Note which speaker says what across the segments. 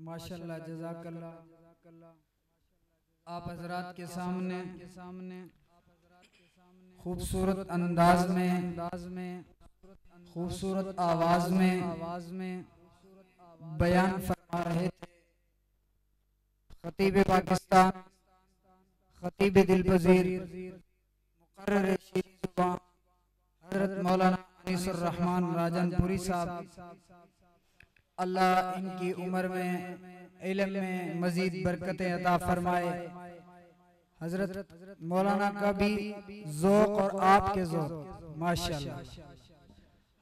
Speaker 1: माशाल्लाह जज़ाकल्लाह। आप हजरात के सामने खूबसूरत अंदाज में खूबसूरत आवाज में बयान फरमा रहे थे खतीब पाकिस्तान, खतीब दिलपजीर, मुकर्रर शीरी ज़ुबान हजरत मौलाना अनीसुर रहमान राजनपुरी साहब। अल्लाह इनकी उम्र में इल्म में मजीद बरकतें अता फरमाए। हजरत मौलाना का भी ज़ौक़ और आपके ज़ौक़ माशाल्लाह।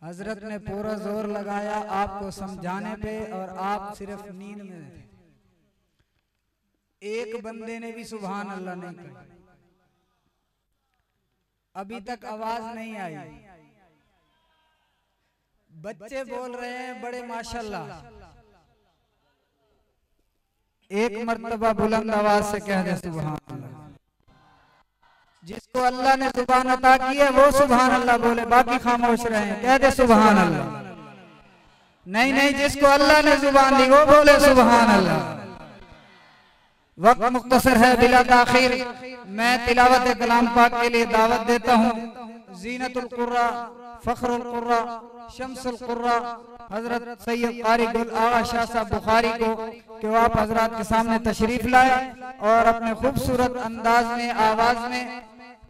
Speaker 1: हजरत ने पूरा जोर लगाया आपको समझाने पे और आप सिर्फ नींद में थे। एक बंदे ने भी सुभान अल्लाह नहीं कहा, अभी तक आवाज नहीं आई। बच्चे बोल रहे हैं बड़े माशाल्लाह। एक मर्तबा बुलंद आवाज से कह दे सुभान अल्लाह। जिसको अल्लाह ने जुबान अता की है वो सुभान अल्लाह बोले, बाकी खामोश रहे। कह दे सुभान अल्लाह। नहीं, जिसको अल्लाह ने जुबान दी वो बोले सुभान अल्लाह। वक्त मुख्तसर है बिला ताखीर, मैं तिलावत कलाम पाक के लिए दावत देता हूँ ज़ीनतुल कुर्रा, फख्रुल कुर्रा, शम्सुल कुर्रा हजरत सैयद क़ारी गुल आगा शाह साहब बुखारी को कि वो आप हजरात के सामने तशरीफ लाए और अपने खूबसूरत अंदाज में आवाज में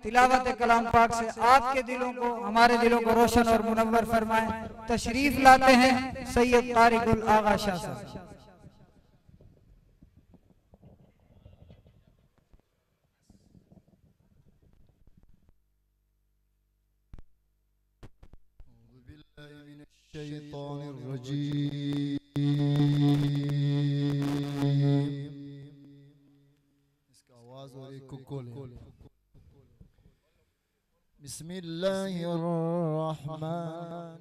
Speaker 1: तिलावत कलाम पाक से आपके दिलों को, हमारे दिलों को रोशन और मुनव्वर फरमाए। तशरीफ लाते हैं सैयद क़ारी गुल आगा शाह साहब।
Speaker 2: इसका आवाज और एक कुल है। बिस्मिल्लाहिर्रहमान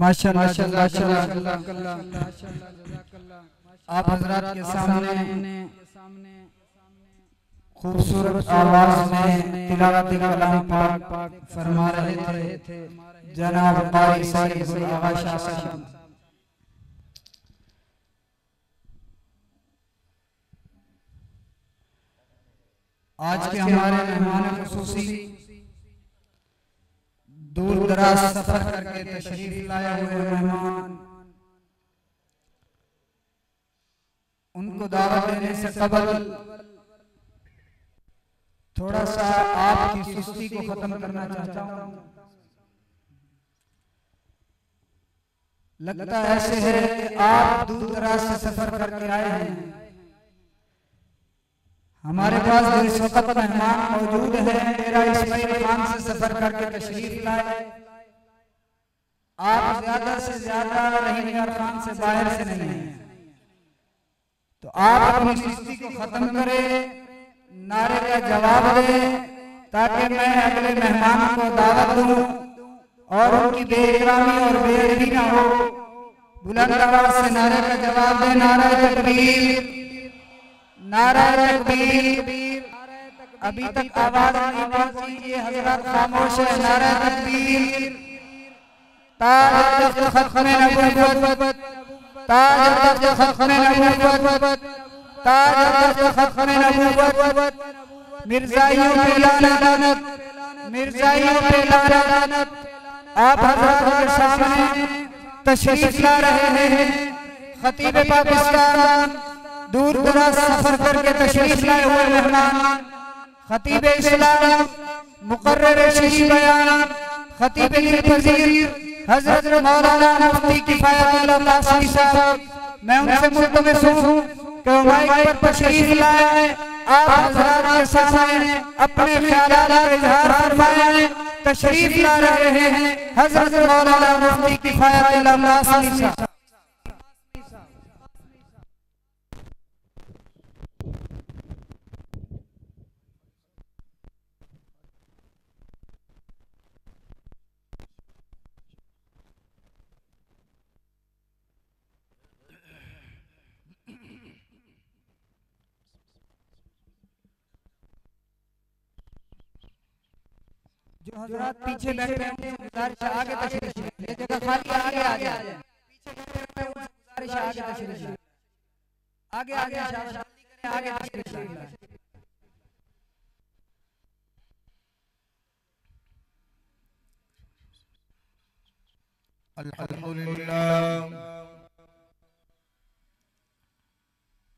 Speaker 1: माशाअल्लाह आप हजरात के सामने खूबसूरत आवाज में तिलावत कलाम पाक फरमा रहे थे जनाब कारी सैयद आगा शाह साहब। आज के हमारे मेहमान खुसूसी दूर दराज सफर करके तशरीफ लाए हुए मेहमान, उनको दावत देने से कबल थोड़ा सा आपकी सुस्ती को खत्म करना चाहता हूँ। लगता ऐसे है कि आप दूर दराज से सफर करके आए हैं। हमारे पास जो इस वक्त मेहमान मौजूद हैं डेरा इस्माइल खान से सफर करके तशरीफ लाए। आप ज्यादा से ज्यादा रहीमयार खान से बाहर से नहीं हैं, तो आप अपनी सुस्ती को खत्म करें, नारे का जवाब दें ताकि मैं अगले मेहमान को दावत दूं और उनकी बेइकरामी और बेअदबी ना हो। बुलंद आवाज से नारे का जवाब दें। नारा तकबीर, नारा तकबीर। अभी तक आवाज नहीं पहुंची, ये हजरत खामोश है। नारा तकबीर। ताज तख्त खत्मे नबूवत, ताज तख्त खत्मे नबूवत, ताज तख्त खत्मे नबूवत। मिर्जाइयों पे लानत, मिर्जाइयों पे लानत। आप हजरत के सामने तशरीफ ला रहे हैं। खतीब पाकिस्तान दूर दराज सफर करके तशरीफ लाए हुए मेहमान, खतीब इस्लाम, मुकर्रर शही बयान, खतीब फजील हजरत मौलाना मुफ्ती किफायतुल्लाह कासमी साहब, मैं उनसे मुल्तमिस हूँ कि माइक पर तशरीफ लाए, आप हजरात के सामने अपने ख्यालात का इजहार फरमाएं। तशरीफ ला रहे हैं हजरत मौलाना मुफ्ती किफायतुल्लाह कासमी साहब। जो हजरात पीछे बैठे हैं गुजारिश आगे तशरीफ ले, ये जगह खाली आगे आ जाए। पीछे बैठे हैं गुजारिश आगे तशरीफ ले, आगे आगे आगे तशरीफ ले।
Speaker 2: अल्हम्दुलिल्लाह,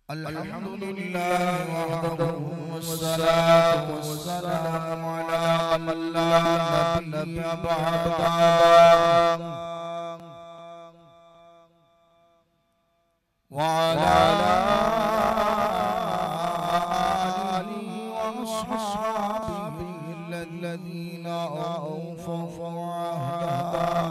Speaker 2: अल्हम्दुलिल्लाह वहदहु वस्सलातु वस्सलामु अला मन ला नबिय्य बअदा व अला आलिहि व अस्हाबिहि अल्लज़ीना औफू अहदहुम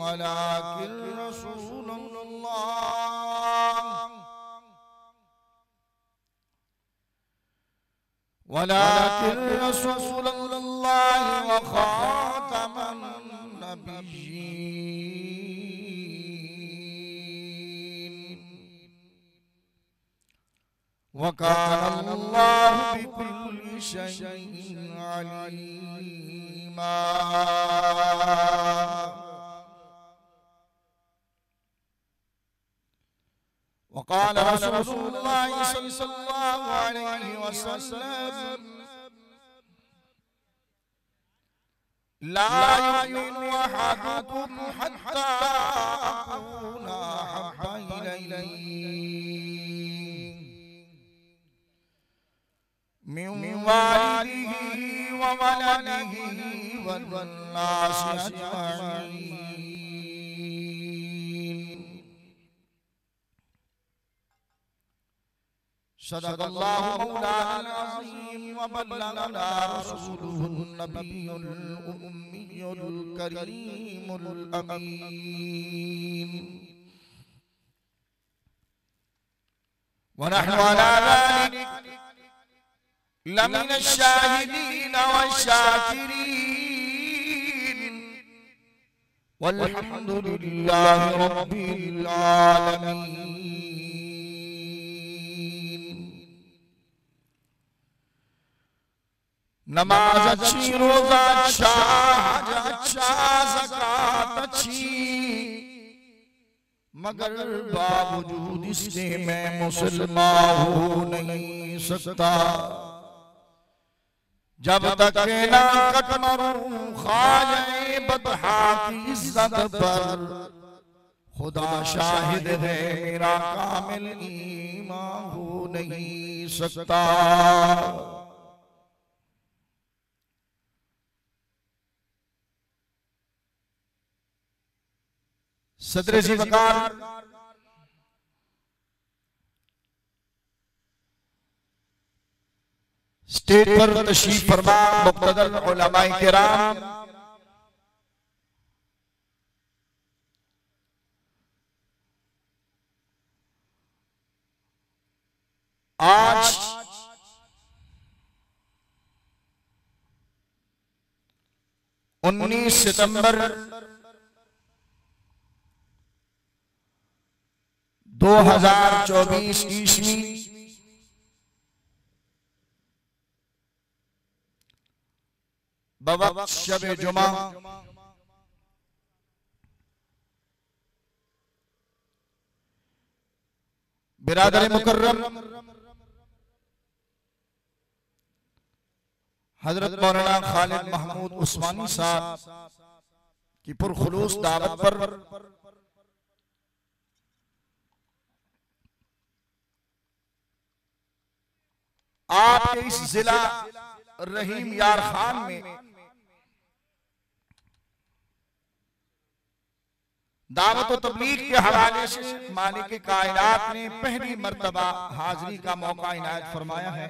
Speaker 2: वलाकिन रसूलल्लाह व खातमन नबिय्यीन व काना अल्लाहु बिकुल्लि शैइन अलीमा। वक़ाल रसूलुल्लाह सल्लल्लाहु अलैहि वसल्लम ला युमिनु अहदुकुम हत्ता अकूना अहब्बा इलैहि मिन वालिदिही व वलदिही वन्नासि अजमईन। सदक़ल्लाहु मौलाना अज़ीम व बल्लगना रसूलुहुन नबियुल उम्मियुल करीमुल अमीन। व नहनु अला ज़ालिक लमिन अश-शाहिदीन वश-शाकिरीन वल्हम्दुलिल्लाहि रब्बिल आलमीन। नमाज अच्छी, रोजा अच्छा, हज अच्छा, ज़कात अच्छी, मगर बावजूद इसके मैं मुसलमान हो नहीं सकता जब तक ना कटमरूं ख्वाजा बतहा की इज्जत पर। खुदा शाहिद है मेरा कामिल ईमान हो नहीं सकता। सदर जी वकार स्टेज पर तशरीफ फरमा मुक़्तदर उलमाए किराम, आज 19 सितंबर 2024 ईस्वी बवक्त शब जुमा बिरादर मुकर्रम हजरत मौलाना खालिद महमूद उस्मानी साहब की पुरखुलूस दावत पर आपके इस जिला रहीम यार खान में दावत व तबलीग के हवाले से मालिक कायनात ने पहली मर्तबा हाजिरी का मौका इनायत फरमाया है।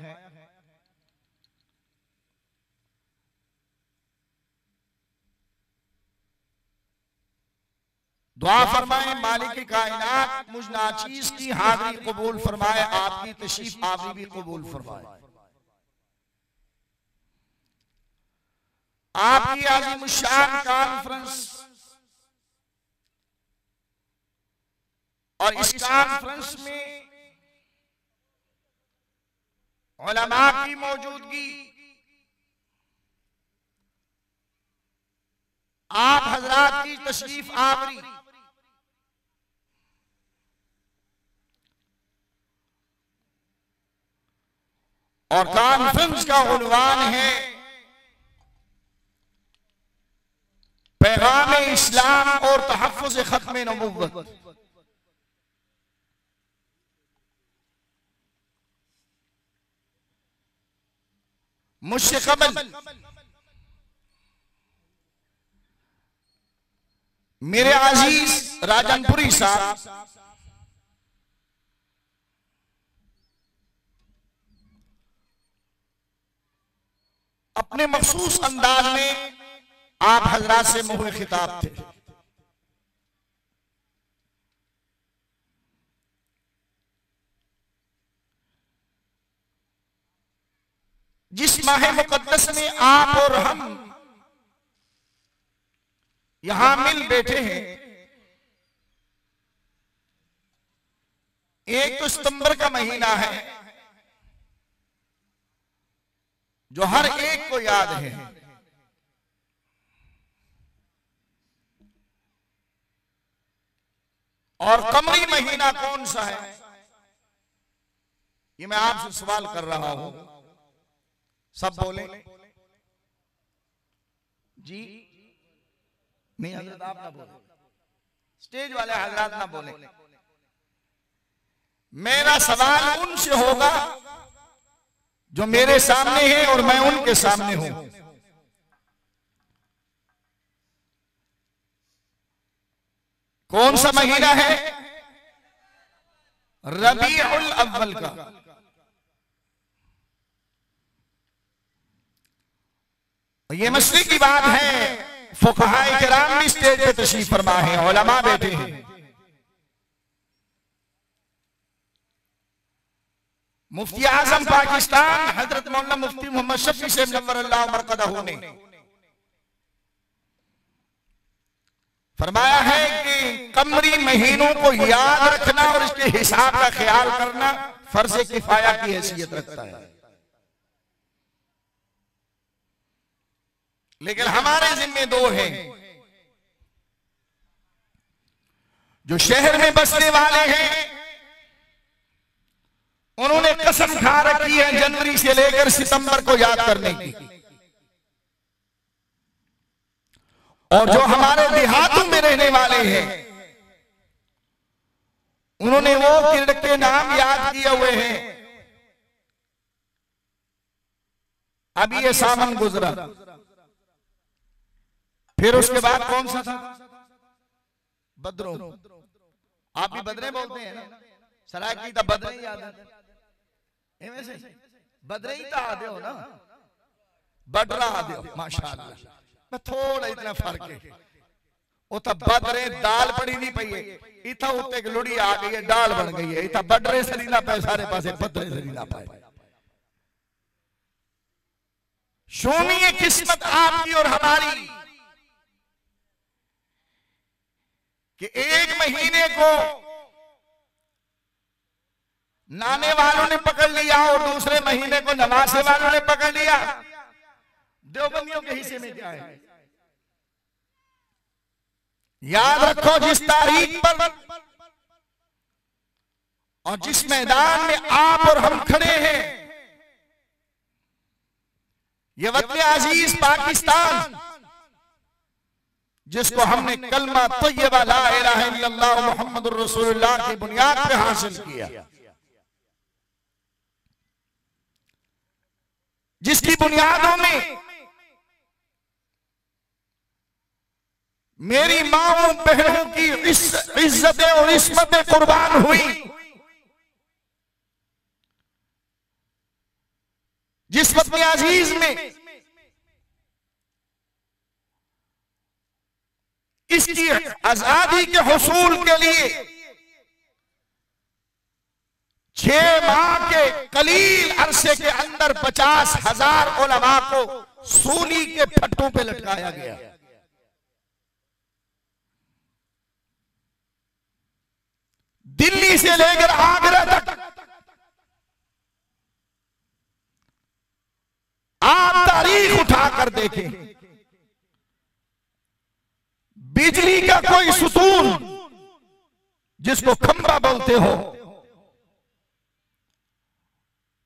Speaker 2: दुआ फरमाए मालिक कायनात मुझ नाचीज की हाजिरी कबूल फरमाए, आपकी तशरीफ आवरी भी कबूल फरमाए। आपकी आज़ीमुश्शान कॉन्फ्रेंस और इस कॉन्फ्रेंस में उलमा की मौजूदगी, आप हजरात की तशरीफ आवरी और कॉन्फ्रेंस का उन्वान है पैगाम इस्लाम और तहफ़्फ़ुज़ खत्म नबुव्वत। मुझसे कबल मेरे अजीज राजनपुरी साहब अपने मखसूस अंदाज में आप हजरात से मुँह खिताब थे। जिस माह मुकद्दस में आप और हम यहां मिल बैठे हैं, एक तो सितंबर का महीना है जो हर एक को याद है, और कमरी महीना कौन सा है ये मैं आपसे सवाल कर रहा हूं। सब बोले जी नहीं, हजरत आप ना बोले, स्टेज वाले हजरत ना बोले। मेरा सवाल उनसे होगा जो मेरे सामने हैं और मैं उनके सामने हूं। कौन सा महीना है? रबीउल अव्वल का। ये मसले की बात है, फुक़हा किराम भी स्टेज पे तशरीफ फरमा है, उलमा बैठे हैं। मुफ्ती आजम पाकिस्तान हजरत मौलाना मुफ्ती मोहम्मद शफी से नव्वरल्लाहु मरक़दहू ने फरमाया है कि कमरी महीनों को याद रखना और इसके हिसाब का ख्याल करना फर्ज किफाया की हैसियत रखता है। लेकिन हमारे जिम्मे दो हैं, जो शहर में बसने वाले हैं उन्होंने कसम खा रखी है जनवरी से लेकर सितंबर को याद करने की, और जो हमारे देहातों में रहने वाले हैं उन्होंने वो किरण के नाम याद किए हुए हैं। अभी ये सावन गुजरा, फिर उसके बाद कौन सा था? बदरों। आप भी बदरे बोलते हैं ना, सराकी तो बदरे ही याद है, बदरे ही तो आदे हो ना, बडरा आदे हो, माशाअल्लाह। थोड़ा इतना फर्क है, वो तो बदरे दाल पड़ी नहीं पई है, इतना उत्ते एक लुड़ी आ गई है, दाल बन गई है। इतना बडरे सरी ना पाए, सारे पासे बदरे सरी ना पाए। सुनिए किस्मत आपकी और हमारी कि एक महीने को नाने वालों ने पकड़ लिया और दूसरे महीने को नवासे वालों ने पकड़ लिया। देवबंदियों के हिस्से में क्या है? याद रखो, जिस तारीख पर और जिस मैदान में आप और हम खड़े हैं, ये वतन अजीज पाकिस्तान जिसको हमने कलमा तय्यबा ला इलाहा इल्लल्लाह मुहम्मदुर रसूलुल्लाह की बुनियाद पे हासिल किया, जिसकी बुनियादों में मेरी माओ बहनों की इज्जतें और इस्मतें कुर्बान हुई, जिस वतन अजीज में इसकी आजादी के हुसूल के लिए 6 माह के कलील अरसे के अंदर 50,000 उलमा को सूली के फट्टों पे लटकाया गया। दिल्ली से लेकर आगरा तक आप तारीख उठाकर देखें, बिजली का कोई सुतून जिसको खंबा बोलते हो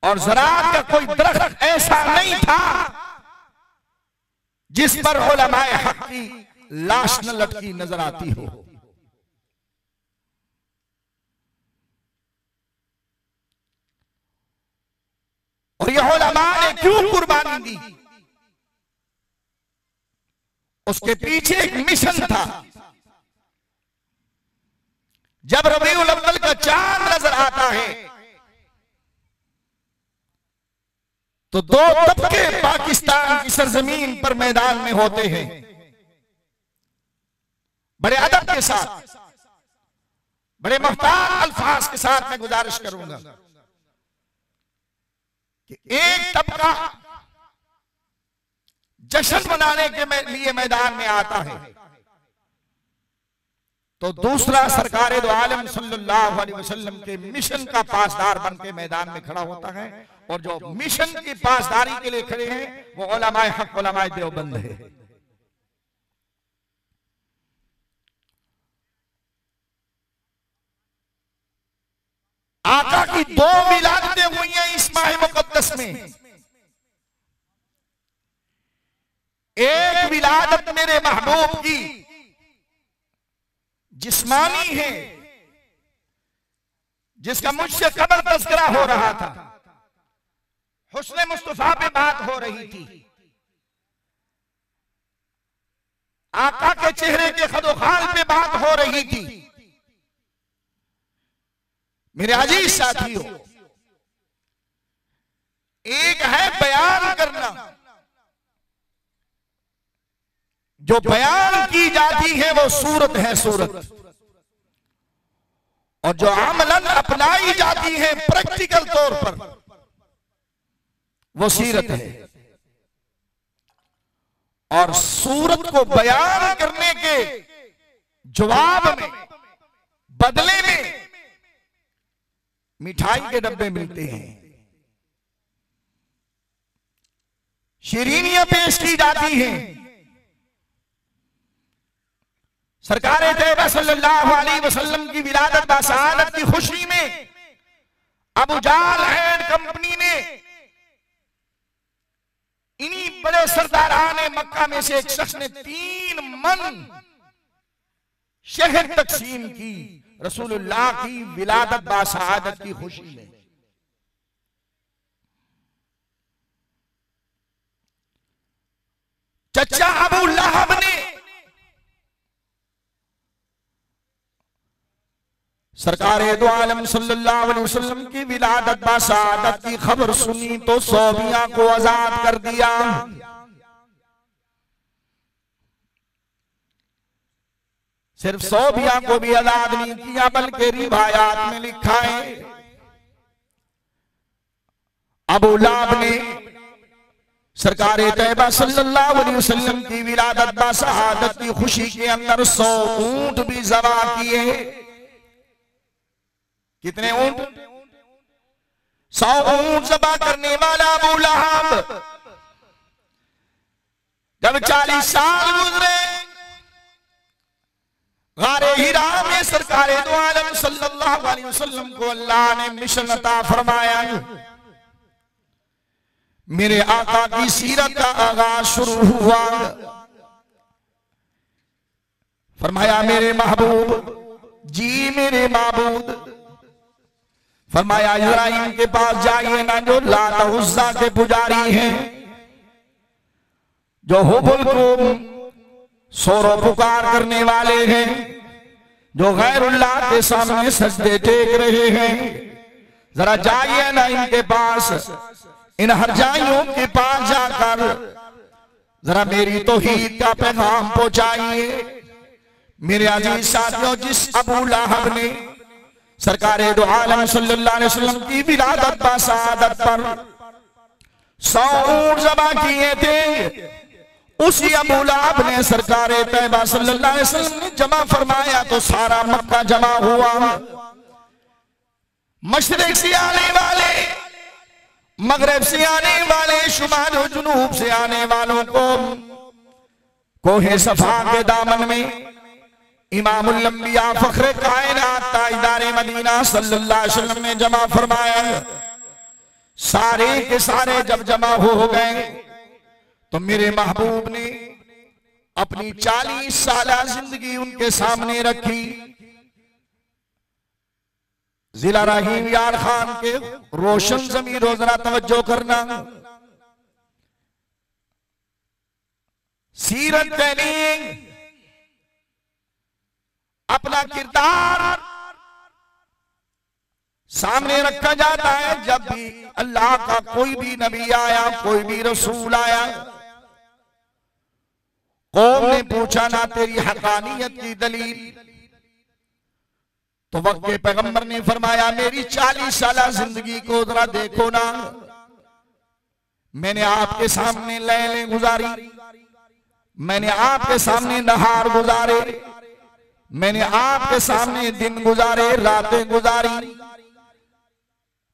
Speaker 2: और ज़राअत का कोई दरख्त ऐसा नहीं था जिस पर उलमाए हक की लाश न लटकी नजर आती हो। और यह उलमा ने क्यों कुर्बानी दी? उसके पीछे एक मिशन था। जब रबीउल अव्वल का चांद नजर आता है तो 2 तबके पाकिस्तान की सरजमीन पर मैदान में होते हैं। बड़े अदब के साथ, बड़े मुख्तार अल्फाज के साथ मैं गुजारिश करूंगा कि एक तबका जश्न मनाने के लिए मैदान में आता है तो दूसरा सरकारे दो आलम सल्लल्लाहु अलैहि वसल्लम के मिशन का पासदार बन के मैदान में खड़ा होता है। और जो मिशन की पासदारी के लिए खड़े हैं वो उलमाए हक, उलमाए देवबंद है। आका की 2 विलादतें हुई हैं इस माह मुकद्दस में। एक विलादत मेरे महबूब की जिस्मानी है, जिसका मुझसे कबल तज़किरा हो रहा था, हुस्न मुस्तफा पे बात हो रही थी, आका के चेहरे के खदोखाल पे बात हो रही थी। मेरे अजीज साथियों, एक है बयान करना, जो बयान की जाती है वो सूरत है, सूरत, और जो अमलन अपनाई जाती है प्रैक्टिकल तौर पर वो सीरत है। और सूरत को बयान करने के जवाब में, बदले में मिठाई के डब्बे मिलते हैं, शीरीनियां पेश की जाती हैं। सरकारे तैयबा सल्लल्लाहु अलैहि वसल्लम की विलादत बासआदत की खुशी में अबू जाल एंड कंपनी ने इन्हीं बड़े सरदारान मक्का में से एक शख्स ने 3 मन शहर तकसीम की रसूलुल्लाह की विलादत बासआदत की खुशी में। चचा अबू लहब ने सरकारे दो आलम सल्लल्लाहु अलैहि वसल्लम की विलादत बासआदत की खबर सुनी तो सौबिया को आजाद कर दिया। सिर्फ सौबिया को भी आजाद नहीं किया, बल्कि रिवायात में लिखा है अबू लहब ने सरकारे तैयबा सल्लल्लाहु अलैहि वसल्लम की विलादत बासआदत की खुशी के अंदर 100 ऊंट भी ज़बा किए। कितने ऊंट? 100 ऊंट ज़बा करने वाला अबू लहब जब 40 साल गुजरे, गारे हिरा में सरकारे दो आलम सल्लल्लाहु अलैहि वसल्लम को अल्लाह ने मिशन अता फरमाया। मेरे आका की सीरत का आगाज शुरू हुआ। फरमाया मेरे महबूब जी, मेरे माबूद, फरमाया इब्राहिम के पास जाइए ना, जो लात उज़्ज़ा के पुजारी हैं, जो हुबल को सोरो पुकार करने वाले हैं, जो गैरुल्लाह के सामने सजदे टेक रहे हैं, जरा जाइए ना इनके पास, इन हरजाइयों के पास जाकर जरा मेरी तौहीद का पैगाम पहुंचाइए। मेरे अजीज साथियों, जिस अबू लहब ने सरकारे दो आलम सल्लल्लाहु अलैहि वसल्लम की विलादत बासआदत पर 100 ऊंट ज़बा किए थे, उसी अबू लहब ने सरकारे तैयबा सल्लल्लाहु अलैहि वसल्लम ने जमा फरमाया तो सारा मक्का जमा हुआ। मशरिक से आने वाले, मगरब से आने वाले, शुमाल और जुनूब से आने वालों को कोहे सफा के दामन में इमामुल अंबिया फख्रे कायनात ताजदारे मदीना सल्लल्लाहु अलैहि वसल्लम ने जमा फरमाया। सारे के सारे जब जमा हो गए तो मेरे महबूब ने अपनी 40 साला जिंदगी उनके सामने रखी। जिला रहीम यार खान के रोशन ज़मीर जरा तवज्जो करना, सीरत दैनिक अपना किरदार सामने रखा जाता है। जब भी अल्लाह का कोई भी नबी आया, कोई भी रसूल आया, कौम ने पूछा ना तेरी हकानियत की दलील, तो वक्त के पैगंबर ने फरमाया मेरी 40 साल जिंदगी को जरा देखो ना, मैंने आपके सामने लैलें गुजारी, मैंने आपके सामने नहार गुजारे, मैंने आपके सामने दिन गुजारे, रातें गुजारी,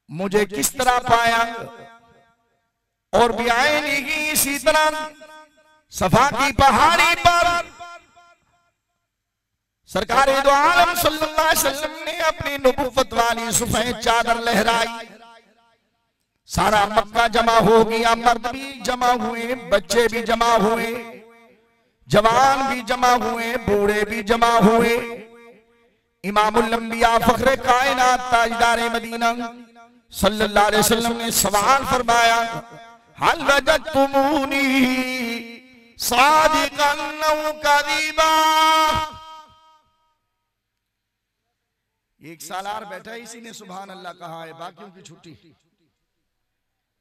Speaker 2: मुझे किस तरह पाया? और भी आएगी इसी तरह सफा की पहाड़ी पर सरकार दो आलम सल्लल्लाहु अलैहि वसल्लम ने अपनी नबुव्वत वाली सफेद चादर लहराई, सारा मक्का जमा हो गया, मर्द भी जमा हुए, बच्चे भी जमा हुए, जवान भी जमा हुए, बूढ़े भी जमा हुए। इमामुल अंबिया फखरे कायनात ताजदार मदीना सल्लल्लाहु अलैहि वसल्लम ने सवाल फरमाया, हल वजदतुमूनी सादिकन औ कज़ीबा। एक सालार बैठा इसी ने सुभान अल्लाह कहा है, बाकियों की छुट्टी।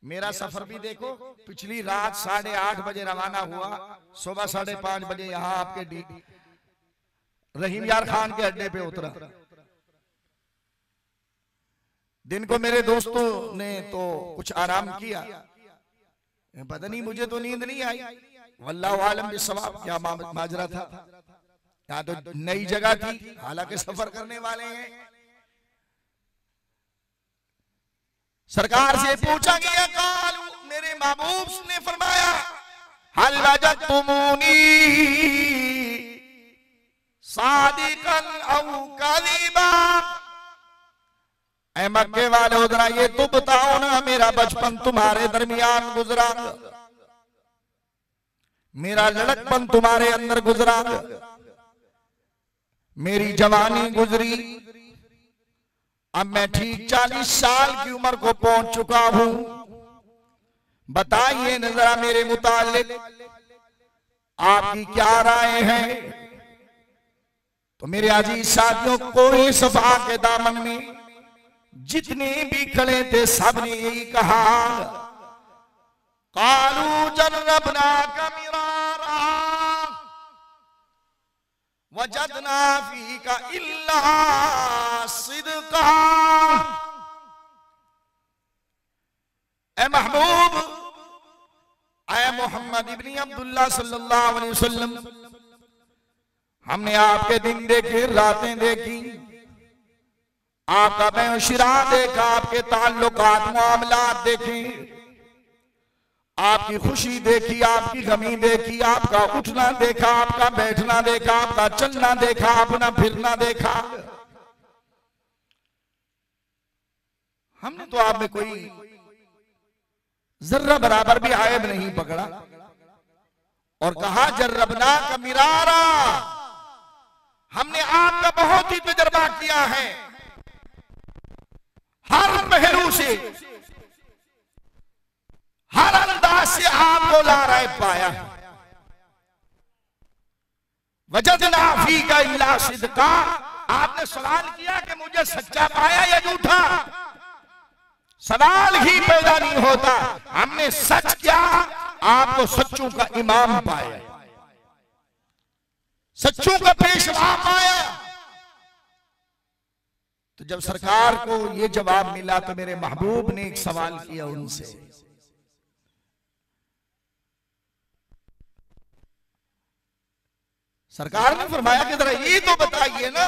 Speaker 2: मेरा सफर भी देखो, पिछली रात 8:30 बजे रवाना हुआ, सुबह 5:30 बजे यहां आपके रहीम यार खान के अड्डे पे उतरा। दिन को मेरे दोस्तों ने तो कुछ आराम किया, पता नहीं मुझे तो नींद नहीं आई, वल्लाहु आलम बिस्सवाब क्या माजरा था। यहाँ तो नई जगह थी, हालांकि सफर करने वाले हैं। सरकार से पूछा गया, कालू मेरे महबूब ने फरमाया, हल वजदतुमूनी सादिकन औ कज़ीबा। ऐ मक्के वाले जरा ये तो बताओ ना, मेरा बचपन तुम्हारे दरमियान गुजरा, मेरा लड़कपन तुम्हारे अंदर गुजरा, मेरी जवानी गुजरी, अब मैं ठीक 40 साल की उम्र को पहुंच चुका हूं, बताइए न जरा मेरे मुतालिक आपकी क्या राय है? तो मेरे अजीज साथियों, कोई सफा के दामन में जितने भी खड़े थे सबने यही कहा, कालू जर्रबना कमिरारा वजदना फीका इल्ला सिदका। ऐ महबूब, ऐ मोहम्मद इब्न अब्दुल्लाह सल्लल्लाहु अलैहि वसल्लम, हमने आपके दिन देखे, रातें देखी, आपका बेशिरा देखा, आपके ताल्लुकात मामलात देखे, आपकी खुशी देखी, आपकी गमी देखी, आपका उठना देखा, आपका बैठना देखा, आपका चलना देखा, अपना फिरना देखा। हमने तो आप में कोई जर्रा बराबर भी आयब नहीं पकड़ा और कहा जर्रबना का मिरारा, हमने आपका बहुत ही तजर्बा किया है, हर पहलू से, हर अंदाज से आपको लाराय पाया। वजदना फीका इल्ला सिदका, आपने सवाल किया कि मुझे सच्चा पाया या झूठा, सवाल ही पैदा नहीं होता। हमने सच किया, आपको सच्चों का इमाम पाया, सच्चों का पेशवा पाया। तो जब सरकार को यह जवाब मिला तो मेरे महबूब ने एक सवाल किया उनसे, सरकार ने फरमाया कि जरा ये तो बताइए ना,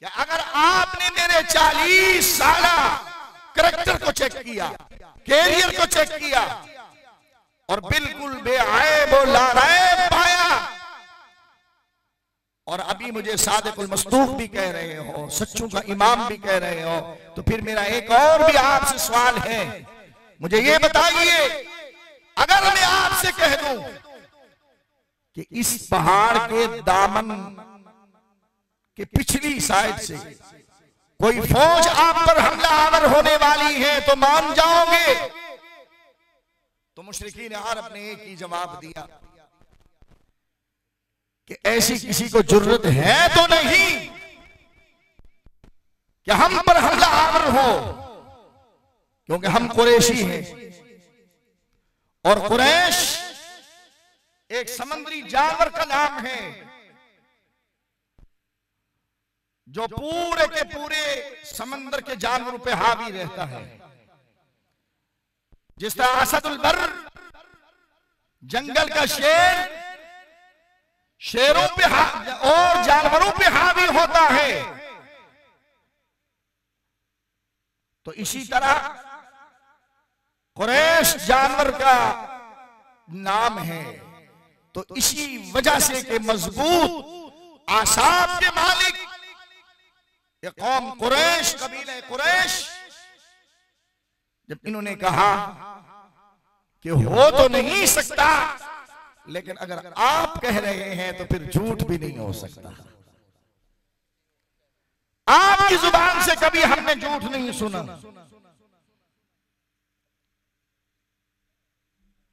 Speaker 2: कि अगर आपने मेरे 40 साल करैक्टर को चेक किया, कैरियर को चेक किया और बिल्कुल बेआयब और लारायब पाया, और अभी मुझे सादिकुल मस्दूक भी कह रहे हो, सच्चों का इमाम भी कह रहे हो, तो फिर मेरा एक और भी आपसे सवाल है, मुझे ये बताइए, अगर मैं आपसे कह दूं कि इस पहाड़ के दामन के पिछली साइड से कोई फौज आप पर हमलावर होने वाली है तो मान जाओगे? तो मुशरिकीन अरब ने एक ही जवाब दिया कि ऐसी किसी को जुर्रत है तो नहीं कि हम पर हमलावर हो, क्योंकि हम कुरैशी हैं और कुरैश एक समुद्री जानवर का नाम है जो पूरे के पूरे समंदर के जानवरों पे हावी रहता है। जिस तरह असदुल बर जंगल का शेर शेरों पे और जानवरों पे हावी होता है, तो इसी तरह कुरैश जानवर का नाम है। तो इसी वजह से कि मजबूत आसाब के मालिक ये कौम कुरैश, कबीले कुरैश, जब इन्होंने कहा कि हो तो नहीं सकता, लेकिन अगर आप कह रहे हैं तो फिर झूठ भी नहीं हो सकता। आपकी जुबान से कभी हमने झूठ नहीं सुना।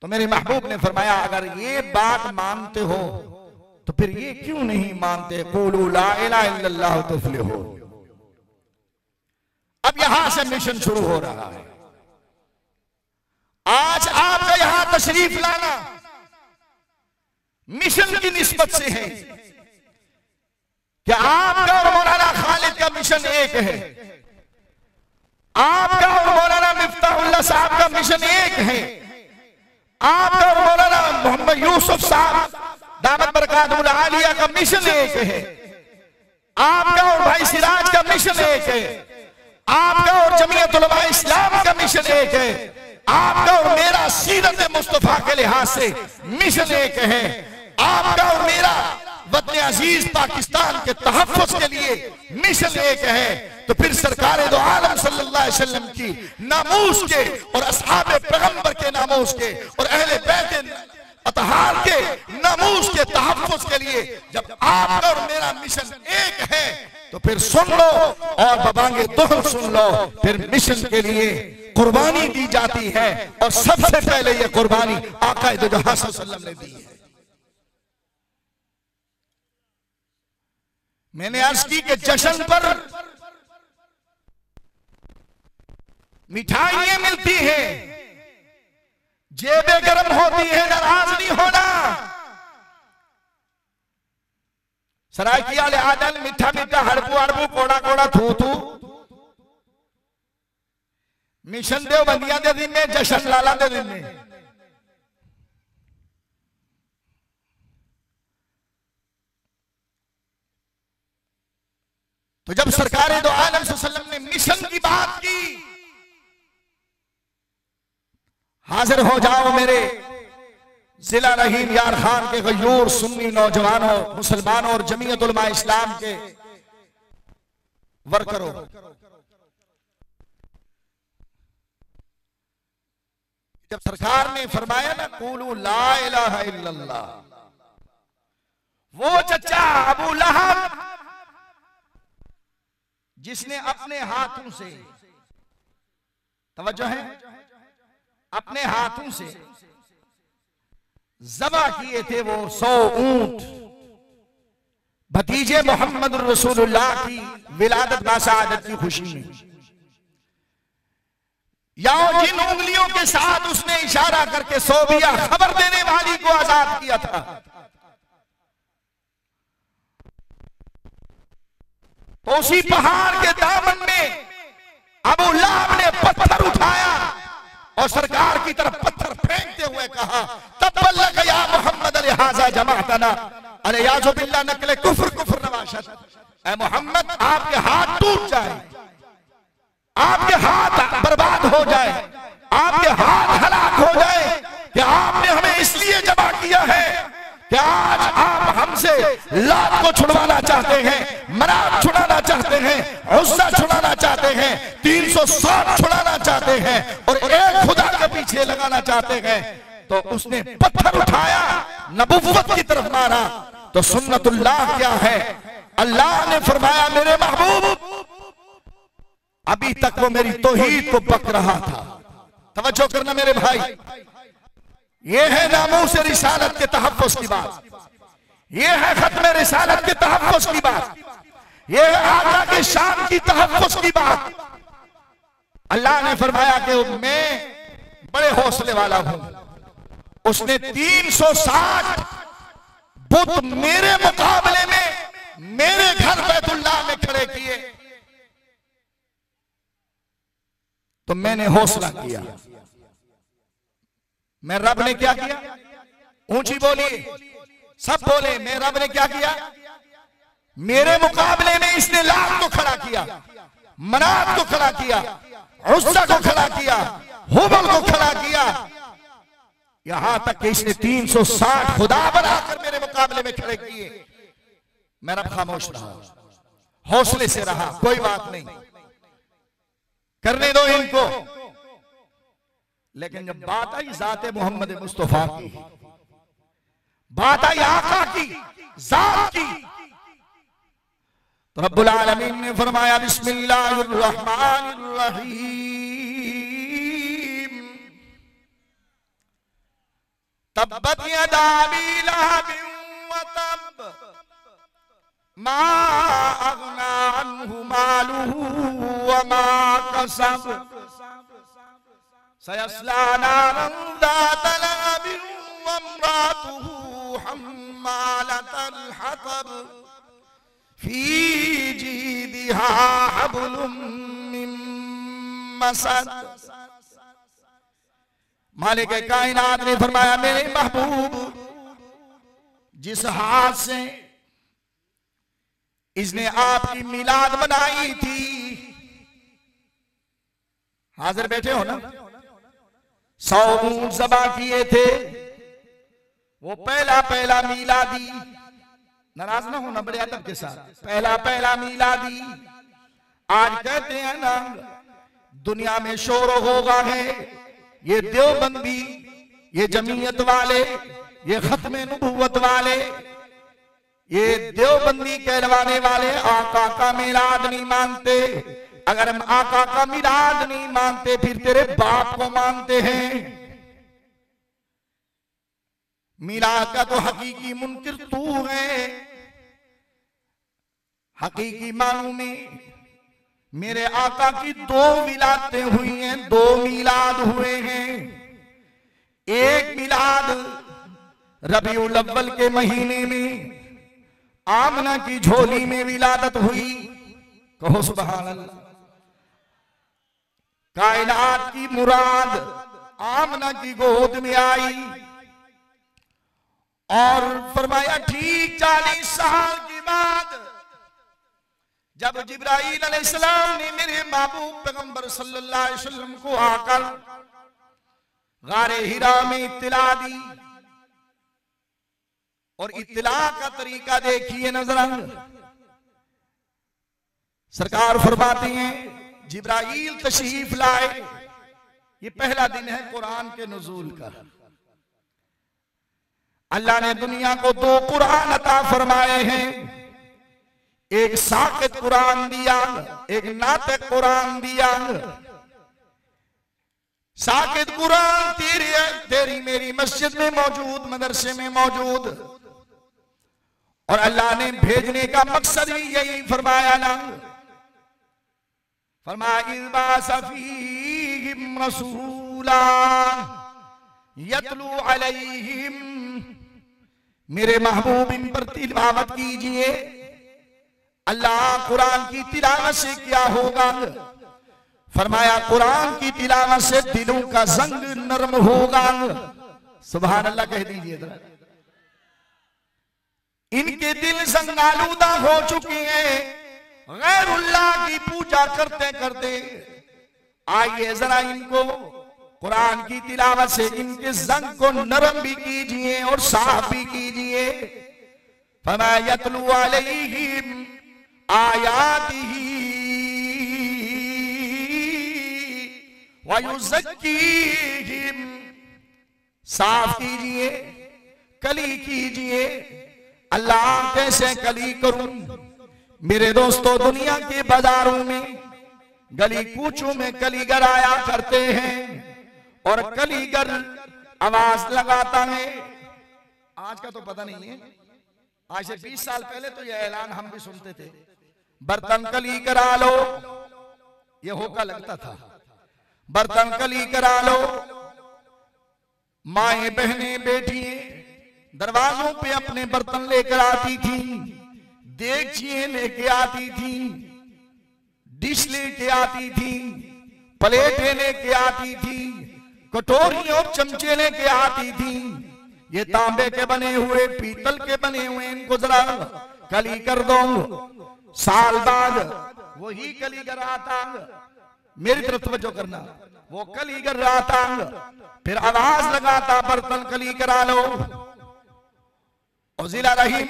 Speaker 2: तो मेरे महबूब ने फरमाया अगर ये बात मानते हो तो फिर ये क्यों नहीं मानते क़ूलू ला इलाहा इल्लल्लाह तुफ़्लिहू। अब यहां से मिशन शुरू हो रहा है। आज आपका यहां तशरीफ लाना मिशन की निस्बत से है कि आपका और मौलाना खालिद का मिशन एक है, आपका और मौलाना मिफ्ताहुल्लाह साहब का मिशन एक है, आपका और मौलाना मोहम्मद यूसुफ साहब दामत बरकातुहुल आलिया का मिशन एक है, आपका और भाई सिराज का मिशन एक है, आपका और जमीयत उलमा इस्लाम का मिशन एक है, आपका और मेरा सीरत मुस्तफा के लिहाज से मिशन एक है, आपका और मेरा वतन अजीज पाकिस्तान के तहफ़्फ़ुज़ के लिए मिशन एक है। तो फिर सरकार दो आलम सल्लल्लाहु अलैहि वसल्लम की नामूस के और असहाबे पैगंबर के नामूस के और अहले बैत अतहार के नामूस के तहफ़्फ़ुज़ के लिए जब आपका और मेरा मिशन एक है तो फिर सुन लो और बबांगे दोहर सुन लो, फिर मिशन के लिए कुर्बानी दी जाती है और सबसे पहले ये कुर्बानी आका दो जहां सल्लल्लाहु अलैहि वसल्लम ने दी है। मैंने अर्ज की कि जश्न पर मिठाइयां मिलती हैं, जेबें गर्म होती है, नाराज नहीं होना। सरायकिया ले आदल मीठा मीठा हड़बू हड़बू कोड़ा कोड़ा थू थू मिशन देव बंदियां दे दिन में जश्न लाला दे दिन में। तो जब सरकार दो आलम सल्लल्लाहु अलैहि वसल्लम ने मिशन की बात की, हाजिर हो जाओ मेरे जिला रहीम यार खान के गयूर सुन्नी नौजवानों, मुसलमानों और जमीयत उलमा इस्लाम के वर्करों, जब सरकार ने फरमाया ना क़ूलू ला इलाहा इल्लल्लाह, वो चचा अबू लहब जिसने अपने हाथों से, तवज्जो है, अपने हाथों से ज़बा किए थे वो 100 ऊंट भतीजे मोहम्मद रसूलुल्लाह की विलादत बासादत की खुशी में, या जिन उंगलियों के साथ उसने इशारा करके सोबिया खबर देने वाली को आजाद किया था, तो उसी पहाड़ के दामन में अबू लहब ने पत्थर उठाया और सरकार की तरफ पत्थर फेंकते हुए कहा तब्बलक या मोहम्मद लिहाजा जमाअतना अरे याजो बिल्लाह नकले कुफ्र कुफ्र नवाशत। ऐ मोहम्मद आपके हाथ टूट जाए, आपके हाथ बर्बाद हो जाए, आपके हाथ हलाक हो जाए कि आपने हमें इसलिए जमा किया है कि आज आप हमसे लात को छुड़वाना चाहते हैं, मनात छुड़ाना चाहते हैं, उस्सा छुड़ाना चाहते हैं, 360 छुड़ाना चाहते हैं और एक खुदा के पीछे लगाना चाहते हैं। तो उसने पत्थर उठाया, नबुव्वत की तरफ मारा। तो सुन्नतुल्लाह क्या है? अल्लाह ने फरमाया मेरे महबूब अभी तक वो मेरी तौहीद को बक रहा था। तवज्जो करना मेरे भाई, ये है नामूस रिसालत के तहफ़्फ़ुज़ की बात, ये है खत्म रिसालत के तहफ़्फ़ुज़ की बात, ये है आका के शान की तहफ़्फ़ुज़ की बात। अल्लाह ने फरमाया कि मैं बड़े हौसले वाला हूं उसने 360 बुत मेरे मुकाबले में मेरे घर बैतुल्लाह में खड़े किए, तो मैंने हौसला किया। मैं रब ने क्या किया? ऊंची बोलिए, सब बोले, मैं रब ने क्या किया? मेरे मुकाबले में इसने लात को खड़ा किया, मनात को खड़ा किया, उस्सा को खड़ा किया, हुबल को खड़ा किया, यहां तक कि इसने 360 खुदा बनाकर मेरे मुकाबले में खड़े किए। मैं रब खामोश रहा, हौसले से रहा, कोई बात नहीं, करने दो इनको। लेकिन जब बात आई ज़ाते मोहम्मद मुस्तफा की, बात आई आका की जात की, तो रब्बुल आलमीन ने फरमाया बिस्मिल्लाहिर रहमानिर रहीम, तब्बत यदा अबी लहबिन व तब, मा अगना अन्हु मालुहु व मा कसब, सयस्ला नारन ज़ात लहबिन व इम्रातुहु हम्मालतल हतब, फी जीदिहा हब्लुम मिन मसद। मालिक कायनात ने फरमाया मेरे महबूब, जिस हाथ से इसने आपकी मिलाद मनाई थी, हाजिर बैठे हो ना, 100 ऊंट ज़बा किए थे, वो पहला मिलादी, नाराज ना होना बड़े अदब के साथ, पहला मिलादी। आज कहते हैं ना दुनिया में शोर होगा है, ये देवबंदी, ये जमीयत वाले, ये खत्मे नबूवत वाले, ये देवबंदी कहलवाने वाले आका का मिलाद नहीं मानते। अगर हम आका का मिलाद नहीं मानते फिर तेरे बाप को मानते हैं। मिलाद का तो हकीकी मुनकिर तू है। हकीकी मानू में मेरे आका की 2 मिलादें हुई हैं, 2 मिलाद हुए हैं। एक मिलाद रबीउल अव्वल के महीने में आमना की झोली में विलादत हुई, कहो सुभान अल्लाह। कायनात की मुराद आमना की गोद में आई और फरमाया ठीक 40 साल के बाद जब जिब्राईल अलैहिस्सलाम ने मेरे महबूब पैगंबर सल्लल्लाहु अलैहि वसल्लम को आकर गारे हिरा में इत्तिला दी, और इत्तिला का तरीका देखिए नजर, सरकार फरमाती हैं जिब्राईल तशरीफ लाए, ये पहला दिन है कुरान के नुज़ूल का। अल्लाह ने दुनिया को 2 कुरान अता फरमाए हैं, एक साकित कुरान दिया, एक नातिक कुरान दिया। साकित कुरान तेरी मेरी मस्जिद में मौजूद, मदरसे में मौजूद, और अल्लाह ने भेजने का मकसद भी यही फरमाया ना, फरमाया इज़ फीहिम रसूला यतलू अलैहिम, मेरे महबूब इन पर तिलावत कीजिए। अल्लाह कुरान की तिलावत से क्या होगा? फरमाया कुरान की तिलावत से दिलों का जंग नरम होगा। सुभान अल्लाह कह दीजिए जरा। इनके दिल जंग आलूदा हो चुके हैं गैरुल्लाह की पूजा करते करते। आइए जरा इनको कुरान की तिलावत से इनके जंग को नरम भी कीजिए और साफ भी कीजिए। फमा यतलू अलैहिम आयातिही व युज़क्कीहिम, साफ कीजिए, कली कीजिए। अल्लाह कैसे कली करूं? मेरे दोस्तों दुनिया के बाजारों में गली कूचों में कलीगर आया करते हैं और कलीगर आवाज लगाता है। आज का तो पता नहीं है, आज से 20 साल पहले तो यह ऐलान हम भी सुनते थे, बर्तन कली करा लो, यह होका लगता था, बर्तन कली करा लो। माएं बहनें बेटियां दरवाजों पे अपने बर्तन लेकर आती थी, देगचियां लेके आती थी, डिश लेके आती थी, प्लेटें लेके आती थी, कटोरी और चमचे लेके आती थी। ये तांबे के बने हुए, पीतल के बने हुए, इनको जरा कली कर दो। साल बाद वही कली कर रहा था, मेरी तरफ तवज्जो करना, वो कली कर रहा था, फिर आवाज लगाता बर्तन कली करा लो। और जिला रहीम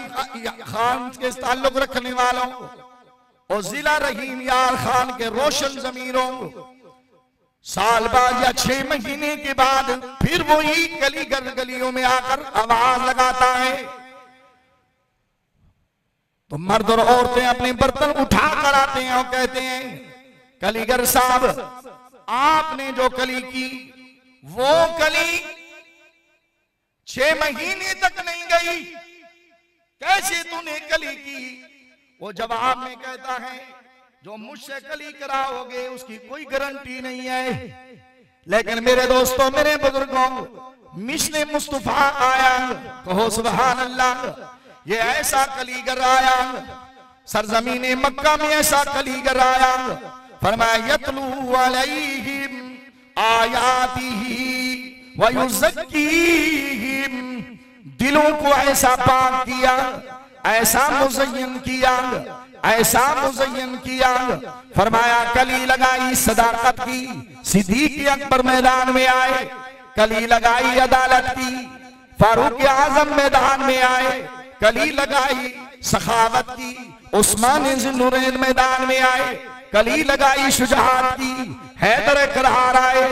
Speaker 2: खान के ताल्लुक रखने वालों और जिला रहीम यार खान के रोशन जमीरों, साल बाद या 6 महीने के बाद फिर वही गली गलियों में आकर आवाज लगाता है। तो मर्द और औरतें अपने बर्तन उठा कर आते हैं और कहते हैं, कलीगर साहब, आपने जो कली की वो कली 6 महीने तक नहीं गई, कैसे तूने कली की? वो जवाब में कहता है, जो मुझसे कली कराओगे उसकी कोई गारंटी नहीं है, लेकिन मेरे दोस्तों, मेरे बुजुर्गों, मिशन मुस्तफा आया, कहो सुभान अल्लाह। ये ऐसा कलीगर आया, सरजमीन मक्का में ऐसा कलीगर आया, फरमाया यतलू अलैहिम आयातिही व युज़क्कीहिम, दिलों को ऐसा पाक किया, ऐसा मुज़य्यन किया, ऐसा मुज़य्यन किया। फरमाया कली लगाई सदाकत की, सिद्दीक़ अकबर मैदान में आए, कली लगाई अदालत की, फारूक आज़म मैदान में आए, कली लगाई सखावत की, उस्मान ज़ुन्नुरैन मैदान में आए, कली लगाई शुजाअत की, हैदर करार आए,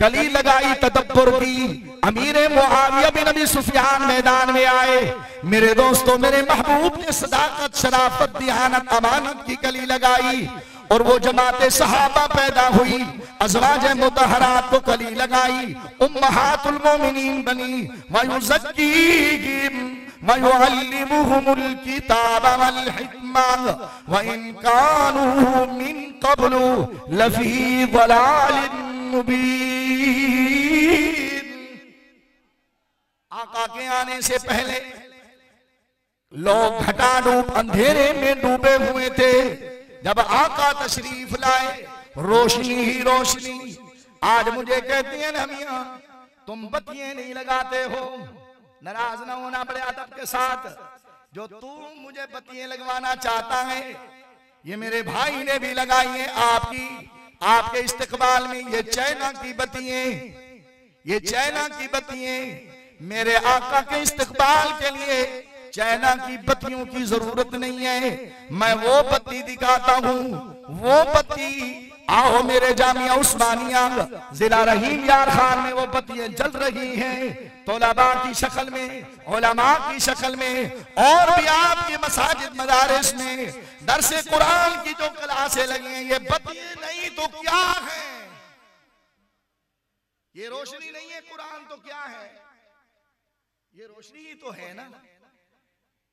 Speaker 2: कली लगाई तदब्बुर की, अमीर मुआविया बिन अबी सुफियान मैदान में आए। मेरे दोस्तों, मेरे महबूब ने सदाकत, शराफत, दियानत, अमानत की कली लगाई और वो जमाते सहाबा पैदा हुई, अज़वाज मुतहरात को कली लगाई, उम्महातुल मोमिनीन बनी, व युज़क्कीहिम व युअल्लिमुहुमुल किताब वल हिकमा व इन कानू मिन क़ब्लु लफ़ी ज़लालिन मुबीन। आका के आने से पहले लोग घटाडूब अंधेरे में डूबे हुए थे, जब आका तशरीफ लाए रोशनी ही रोशनी। आज मुझे कहती है ना मियां, तुम बत्तियां नहीं लगाते हो, नाराज ना होना बड़े अदब के साथ। जो तू मुझे बत्तियां लगवाना चाहता है, ये मेरे भाई ने भी लगाई है आपके इस्तकबाल में। ये चाइना की बत्तियां, ये चाइना की बत्तियां, मेरे आका के इस्तकबाल के लिए चाइना की बत्तियों की जरूरत नहीं है। मैं वो बत्ती दिखाता हूँ, वो बत्ती, आओ मेरे जामिया उस्मानिया जिला रहीम यार खान में वो बत्तियां जल रही हैं, तोलबा की शक्ल में, उलमा की शक्ल में, और भी आपकी मसाजिद मदारिस में दरसे कुरान की जो क्लासें लगी हैं, ये बत्तियां नहीं तो क्या है? ये रोशनी नहीं है, कुरान तो क्या है? ये रोशनी ही तो है ना।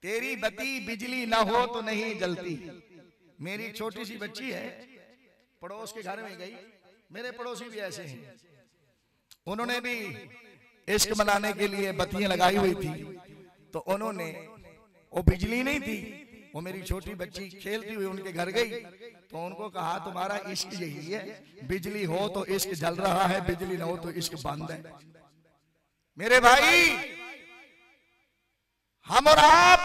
Speaker 2: तेरी बत्ती बिजली ना हो तो नहीं जलती। मेरी छोटी सी बच्ची है, पड़ोस के घर में गई, मेरे पड़ोसी भी ऐसे हैं, उन्होंने भी इश्क मनाने के लिए बत्तियां लगाई हुई थी, तो उन्होंने, वो बिजली नहीं थी, वो मेरी छोटी बच्ची खेलती हुई उनके घर गई, तो उनको कहा तुम्हारा इश्क यही है, बिजली हो तो इश्क जल रहा है, बिजली ना हो तो इश्क बंद है। मेरे भाई, हम और आप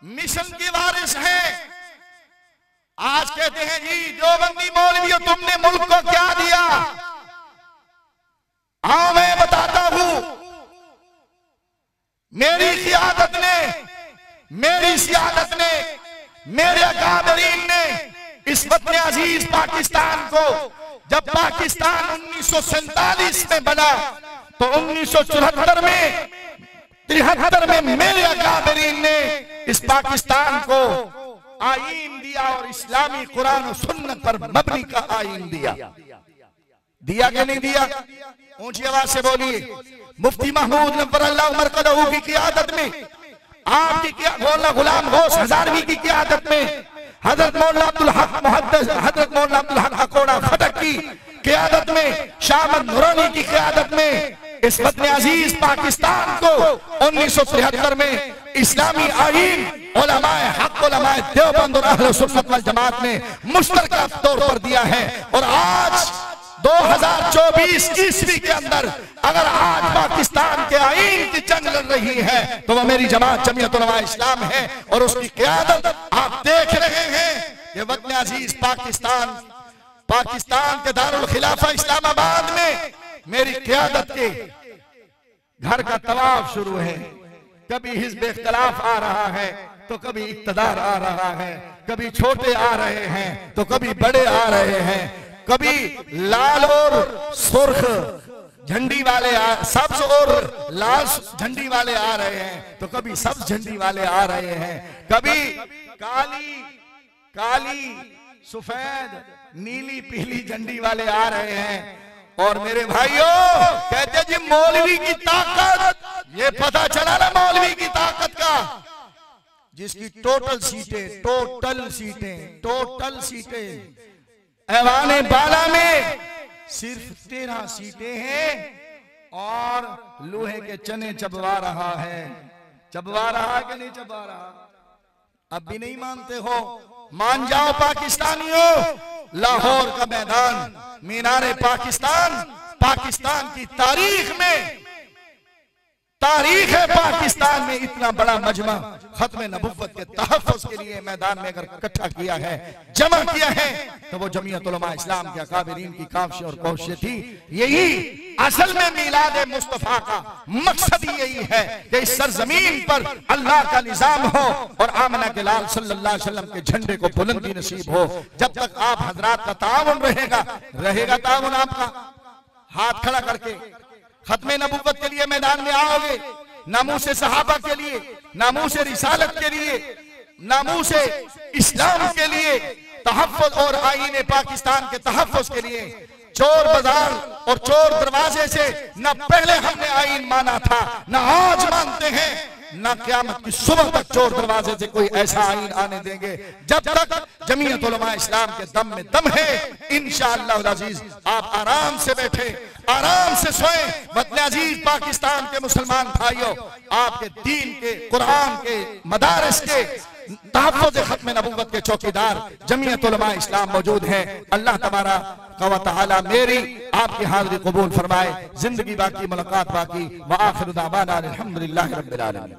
Speaker 2: मिशन के वारिस हैं। आज कहते हैं जी देवबंदी मौलवियों, तुमने मुल्क को क्या दिया? हाँ, मैं बताता हूं, मेरी सियादत ने, मेरी सियादत ने, मेरे अकादरीन ने इस वतन अजीज पाकिस्तान को, जब पाकिस्तान 1947 में बना, तो 1974 में, 73 में मेरे अकादरीन ने इस पाकिस्तान को आईन दिया और इस्लामी कुरान और सुन्नत पर मबनी का आईन दिया। दिया कि नहीं दिया? ऊंची आवाज से बोलिए। मुफ्ती महमूद नव्वरल्लाहु मरकज़हू की क़ियादत में, आपकी मौलाना गुलाम गौस हज़ारवी की क़ियादत में, हजरत मौलाना अब्दुल हक मुहद्दिस, हजरत मौलाना अब्दुल हक हकोड़ा फटक की क़ियादत में, शाह अहमद नूरानी की क़ियादत में, इस वतन अजीज पाकिस्तान को 1973 में इस्लामी आईन उलमाए हक, उलमाए देवबंद और अहले सुन्नत वल जमात ने मुश्तरका तौर पर दिया है। और आज 2024 ईस्वी के अंदर अगर आज पाकिस्तान के आईन की जंग लड़ रही है तो वह मेरी जमात जमीयत उलमाए इस्लाम है और उसकी क़यादत आप देख रहे हैं। ये वतन अजीज पाकिस्तान के दारुल खिलाफा इस्लामाबाद में मेरी क़यादत के घर का तवाफ शुरू है। कभी हिज़्ब इख्तिलाफ आ रहा है तो कभी इक़्तिदार आ रहा है, कभी छोटे आ रहे हैं तो कभी बड़े आ रहे हैं, कभी लाल और सुर्ख झंडी वाले सब्ज और लाल झंडी वाले आ रहे हैं तो कभी सब्ज झंडी वाले आ रहे हैं, कभी काली सफेद नीली पीली झंडी वाले आ रहे हैं। और मेरे भाइयों कहते जी मौलवी की ताकत, ये पता चला ना मौलवी की ताकत का, जिसकी टोटल सीटें ऐवाने बाला में सिर्फ 13 सीटें हैं और लोहे के चने चबवा रहा है। चबवा रहा कि नहीं चबवा रहा? अब भी नहीं मानते हो? मान जाओ पाकिस्तानियों। लाहौर का मैदान, मीनारे पाकिस्तान की तारीख है पाकिस्तान में इतना बड़ा मजमा खत्म नबुव्वत के तहफ़्फ़ुज़ के लिए मैदान में अगर इकट्ठा किया है, जमा किया है, तो वो जमीयत उलमा इस्लाम के अकाबिरीन की काविश और कोशिश थी। यही असल में मिलाद मुस्तफ़ा का मकसद यही है कि इस सरजमीन पर अल्लाह का निजाम हो और आमना के लाल सल्लल्लाहु अलैहि वसल्लम के झंडे को बुलंदी नसीब हो। जब तक आप हजरात का ताउन रहेगा ताउन आपका, हाथ खड़ा करके खत्मे नबुव्वत के लिए मैदान में आओगे, नामूसे सहाबा के लिए, नामूसे रिसालत के लिए, नामूसे इस्लाम के लिए, तहफ़्फ़ुज़ और आईने पाकिस्तान के तहफ़्फ़ुज़ के लिए। चोर बाजार और चोर दरवाजे से न पहले हमने आईन माना था, न आज मानते हैं, न क़यामत की सुबह तक चोर दरवाजे से कोई ऐसा आईन आने देंगे। जब तक जमीयत उलमा इस्लाम के दम में दम है, इंशाअल्लाह अज़ीज़ आप आराम से बैठे, आराम से सोए। वतन अजीज पाकिस्तान के मुसलमान भाइयों, आपके दीन के, कुरान के, मदारिस के तहफ़्फ़ुज़ खत्म नबुव्वत के चौकीदार जमीयत उलमा इस्लाम मौजूद हैं। अल्लाह तबारक व तआला मेरी आपकी हाज़िरी कबूल फरमाए। जिंदगी बाकी, मुलाकात बाकी। व आखिरु दावाना अल्हम्दुलिल्लाहि रब्बिल आलमीन।